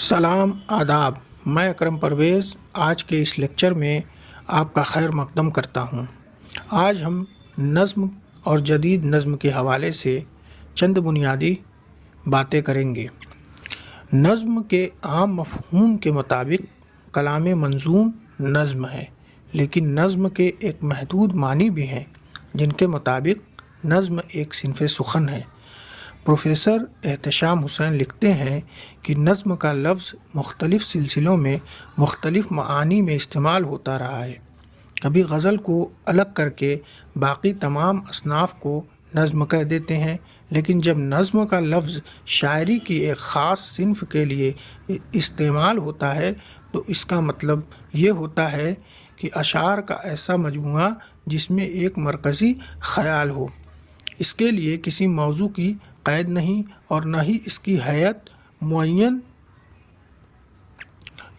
सलाम आदाब। मैं अकरम परवेज़ आज के इस लेक्चर में आपका खैर मक़दम करता हूँ। आज हम नज़्म और जदीद नज़्म के हवाले से चंद बुनियादी बातें करेंगे। नज़्म के आम मफ़हूम के मुताबिक कलाम मंज़ूम नज़्म है, लेकिन नज़्म के एक महदूद मानी भी हैं जिनके मुताबिक नज़्म एक सिन्फ़ सुख़न है। प्रोफेसर एहतशाम हुसैन लिखते हैं कि नज़्म का लफ्ज़ मुख्तलिफ़ सिलसिलों में मुख्तलिफ़ मानी में इस्तेमाल होता रहा है। कभी गज़ल को अलग करके बाकी तमाम असनाफ़ को नज़्म कह देते हैं, लेकिन जब नज़्म का लफ्ज़ शायरी की एक ख़ास सिन्फ़ के लिए इस्तेमाल होता है तो इसका मतलब ये होता है कि अशार का ऐसा मजमूआ जिसमें एक मरकज़ी ख़याल हो। इसके लिए किसी मौजू की क़ैद नहीं और न ही इसकी हैत मुअय्यन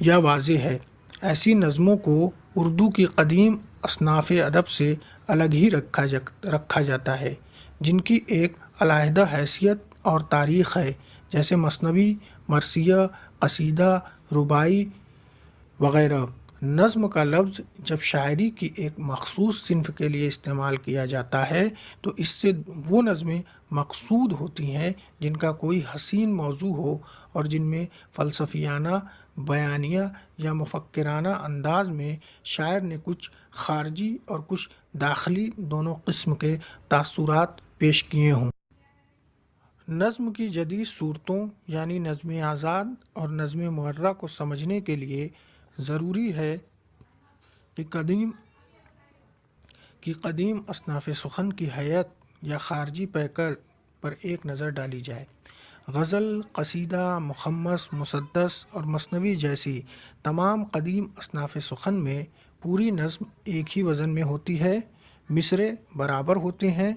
या वाज़ेह है। ऐसी नज़मों को उर्दू की क़दीम असनाफ़ अदब से अलग ही रखा जाता है, जिनकी एक अलहदा हैसियत और तारीख़ है, जैसे मसनवी, मरसिया, क़सीदा, रुबाई वग़ैरह। नज़्म का लफ्ज़ जब शायरी की एक मख़सूस सिन्फ़ के लिए इस्तेमाल किया जाता है तो इससे वो नज़में मक़सूद होती हैं जिनका कोई हसीन मौजू हो और जिनमें फ़लसफ़ियाना, बयानिया या मुफ़क्किराना अंदाज़ में शायर ने कुछ ख़ारजी और कुछ दाखिली दोनों किस्म के तासुरात पेश किए हों। नज़्म की जदीद सूरतों यानी नज़्म आज़ाद और नज़्म मुअर्रा को समझने के लिए ज़रूरी है कि कदीम असनाफ़ सुख़न की हैत या ख़ारजी पैकर पर एक नज़र डाली जाए। गज़ल, क़सीदा, मुख़म्मस, मुसद्दस और मसनवी जैसी तमाम कदीम असनाफ़ सुख़न में पूरी नज़्म एक ही वज़न में होती है, मिसरे बराबर होते हैं,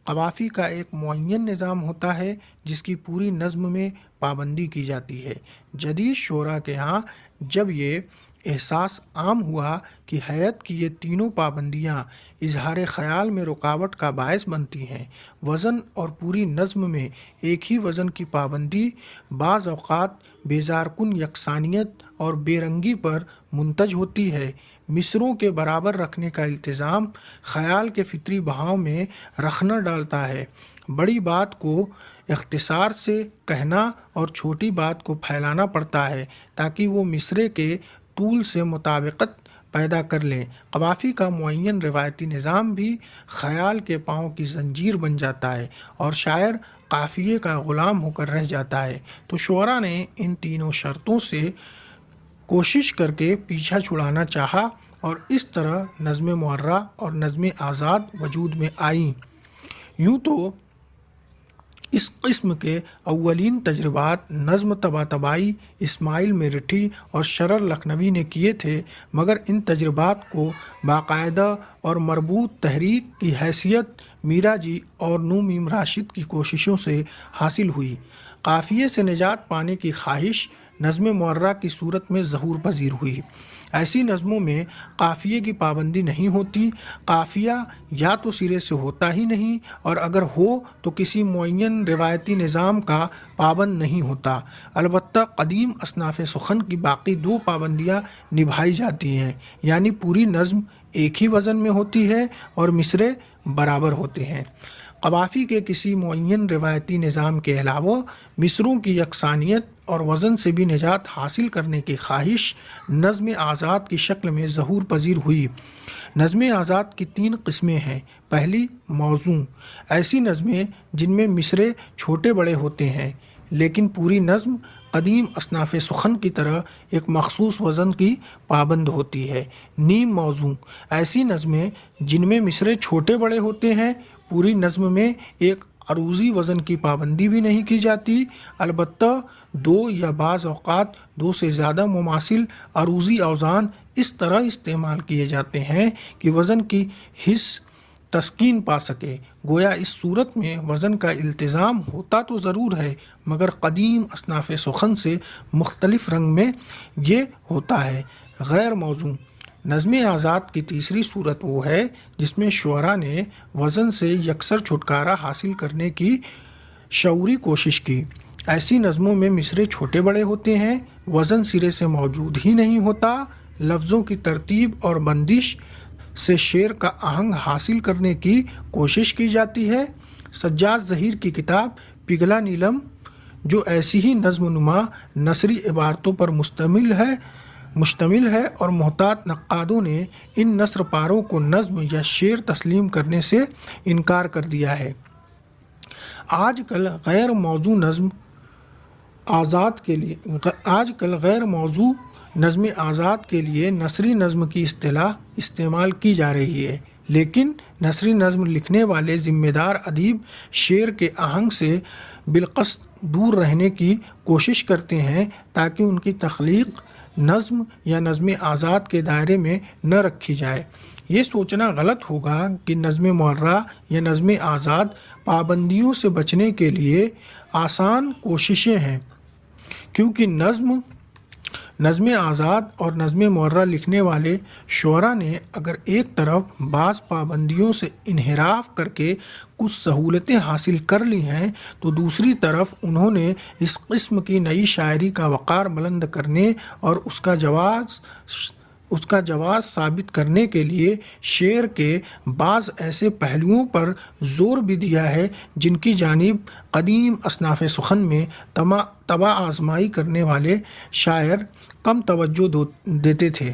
क़वाफ़ी का एक मुअय्यन निज़ाम होता है जिसकी पूरी नज़्म में पाबंदी की जाती है। जदीद शोरा के यहाँ जब ये एहसास आम हुआ कि हैत की ये तीनों पाबंदियाँ इजहार ख़याल में रुकावट का बायस बनती हैं, वज़न और पूरी नज़्म में एक ही वज़न की पाबंदी बाज़ औक़ात बेज़ारकुन यकसानियत और बेरंगी पर मुंतज होती है, मिसरों के बराबर रखने का इल्तिज़ाम ख़याल के फ़ितरी बहाव में रखना डालता है, बड़ी बात को इख्तिसार से कहना और छोटी बात को फैलाना पड़ता है ताकि वो मिसरे के तूल से मुताबिकत पैदा कर लें। क़वाफ़ी का मुअय्यन रिवायती निज़ाम भी ख़याल के पाँव की ज़ंजीर बन जाता है और शायर काफ़िये का ग़ुलाम होकर रह जाता है। तो शुअरा ने इन तीनों शर्तों से कोशिश करके पीछा छुड़ाना चाहा और इस तरह नज़्म मुअर्रा और नज़्म आज़ाद वजूद में आईं। यूँ तो इस किस्म के अव्वलीन तजर्बात नज़्म तबातबाई इस्माइल मेरठी और शरर लखनवी ने किए थे, मगर इन तजर्बात को बाकायदा और मरबूत तहरीक की हैसियत मीरा जी और मीम राशिद की कोशिशों से हासिल हुई। काफ़िये से निजात पाने की ख्वाहिश नज़्म मुअर्रा की सूरत में ज़हूर पज़ीर हुई। ऐसी नज़मों में काफ़िये की पाबंदी नहीं होती, काफ़िया या तो सिरे से होता ही नहीं और अगर हो तो किसी मुअय्यन रिवायती निज़ाम का पाबंद नहीं होता। अलबत्ता कदीम असनाफ़ सुख़न की बाकी दो पाबंदियाँ निभाई जाती हैं, यानी पूरी नज़्म एक ही वज़न में होती है और मिसरे बराबर होते हैं। क़वाफ़ी के किसी मुअय्यन रिवायती निज़ाम के अलावा मिसरों की यकसानियत और वज़न से भी निजात हासिल करने की ख्वाहिश नज़्म आज़ाद की शक्ल में ज़हूर पज़ीर हुई। नज़्म आज़ाद की तीन किस्में हैं। पहली, मौज़ू, ऐसी नज़में जिनमें मिसरे छोटे बड़े होते हैं लेकिन पूरी नज़्म कदीम असनाफ़ सुख़न की तरह एक मख़सूस वज़न की पाबंद होती है। नीम मौज़ू, ऐसी नज़में जिनमें मिसरे छोटे बड़े होते हैं, पूरी नज़्म में एक अरूज़ी वज़न की पाबंदी भी नहीं की जाती, अलबत्ता दो या बाज़ औक़ात दो से ज़्यादा मुमासिल अरूज़ी औज़ान इस तरह इस्तेमाल किए जाते हैं कि वज़न की हिस्स तस्कीन पा सके। गोया इस सूरत में वज़न का इल्तिज़ाम होता तो ज़रूर है, मगर कदीम असनाफ़ सुख़न से मुख्तलिफ़ रंग में ये होता है। गैर मौज़ू, नज़्म आज़ाद की तीसरी सूरत वो है जिसमें शुअरा ने वज़न से यकसर छुटकारा हासिल करने की शऊरी कोशिश की। ایسی نظموں میں مصرے چھوٹے بڑے ہوتے ہیں، وزن سرے سے موجود ہی نہیں ہوتا، لفظوں کی ترتیب اور بندش سے شعر کا آہنگ حاصل کرنے کی کوشش کی جاتی ہے۔ سجاد ظہیر کی کتاب پگھلا نیلم، جو ایسی ہی نظم نما نثری عبارتوں پر مشتمل ہے اور محتاط نقادوں نے ان نثر پاروں کو نظم یا شعر تسلیم کرنے سے انکار کر دیا ہے۔ آج کل غیر موضوع نظم آزاد کے لیے نثری نظم کی اصطلاح استعمال کی جا رہی ہے، لیکن نثری نظم لکھنے والے ذمہ دار ادیب شعر کے آہنگ سے بالقصد دور رہنے کی کوشش کرتے ہیں تاکہ ان کی تخلیق نظم یا نظم آزاد کے دائرے میں نہ رکھی جائے۔ یہ سوچنا غلط ہوگا کہ نظم معرہ یا نظم آزاد پابندیوں سے بچنے کے لیے آسان کوششیں ہیں، کیونکہ نظم آزاد اور نظم معرہ لکھنے والے شعراء نے اگر ایک طرف بعض پابندیوں سے انحراف کر کے کچھ سہولتیں حاصل کر لی ہیں تو دوسری طرف انہوں نے اس قسم کی نئی شاعری کا وقار بلند کرنے اور اس کا جواز ثابت کرنے کے لیے شعر کے بعض ایسے پہلوؤں پر زور بھی دیا ہے جن کی جانب قدیم اصناف سخن میں طبع آزمائی کرنے والے شاعر کم توجہ دیتے تھے۔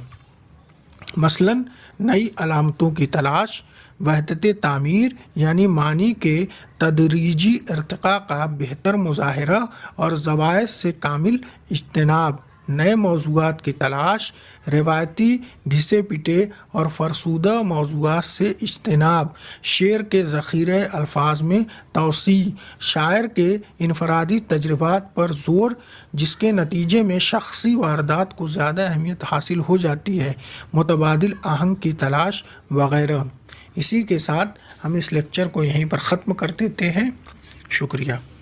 مثلاً نئی علامتوں کی تلاش، وحدت تعمیر یعنی معنی کے تدریجی ارتقاء کا بہتر مظاہرہ اور زوائد سے کامل اجتناب، نئے موضوعات کی تلاش، روایتی گھسے پٹے اور فرسودہ موضوعات سے اجتناب، شعر کے ذخیرہ الفاظ میں توسیع، شاعر کے انفرادی تجربات پر زور جس کے نتیجے میں شخصی واردات کو زیادہ اہمیت حاصل ہو جاتی ہے، متبادل آہنگ کی تلاش وغیرہ۔ اسی کے ساتھ ہم اس لیکچر کو یہیں پر ختم کر دیتے ہیں۔ شکریہ۔